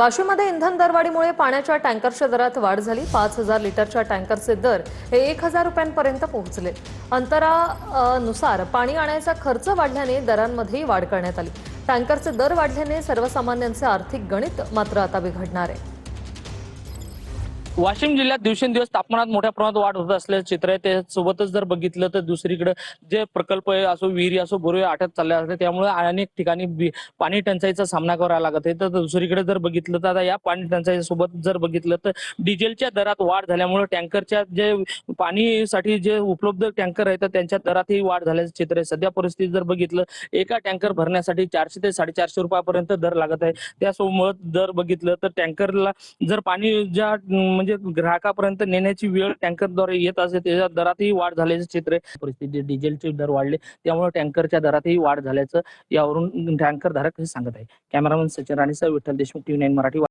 वाशीमध्ये इंधन दरवाढीमुळे पाण्याच्या टँकरच्या दरात वाढ झाली। 5,000 लिटरच्या टँकरचे दर हे 1,000 रुपयांपर्यंत पोहोचले। अंतरानुसार पाणी आणायचा खर्च वाढल्याने दरांमध्येही वाढ करण्यात आली। टँकरचे दर वाढल्याने सर्वसामान्यांचे आर्थिक गणित मात्र आता बिघडणार आहे। वाशिम जिल्ह्यात दिवसेंदिवस तापमानात मोठ्या प्रमाणात वाढ होत असल्याचं चित्र आहे। त्यासोबतच जर बघितलं तर दुसरीकडे जे प्रकल्प आहे असो, विहिरी असो, बोरवे आटत चालले असते, त्यामुळे अनेक ठिकाणी पाणी टंचाईचा सामना करावा लागत आहे। तर दुसरीकडे जर बघितलं तर आता या पाणी टंचाईसोबत जर बघितलं तर डिझेलच्या दरात वाढ झाल्यामुळे टँकरच्या जे पाणीसाठी जे उपलब्ध टँकर आहेत त्यांच्या दरातही वाढ झाल्याचं चित्र आहे। सध्या परिस्थिती जर बघितलं एका टँकर भरण्यासाठी 400 ते 450 रुपयापर्यंत दर लागत आहे। त्यासोबत जर बघितलं तर टँकरला जर पाणी ज्या म्हणजे ग्राहकापर्यंत नेण्याची वेळ टँकरद्वारे येत असते त्याच्या दरातही वाढ झाल्याचं चित्र आहे। परिस्थिती डिझेलचे दर वाढले त्यामुळे टँकरच्या दरातही वाढ झाल्याचं यावरून टँकर धारक हे सांगत आहे। कॅमेरामन सचिन राणेसह विठ्ठल देशमुख, TV9 मराठी।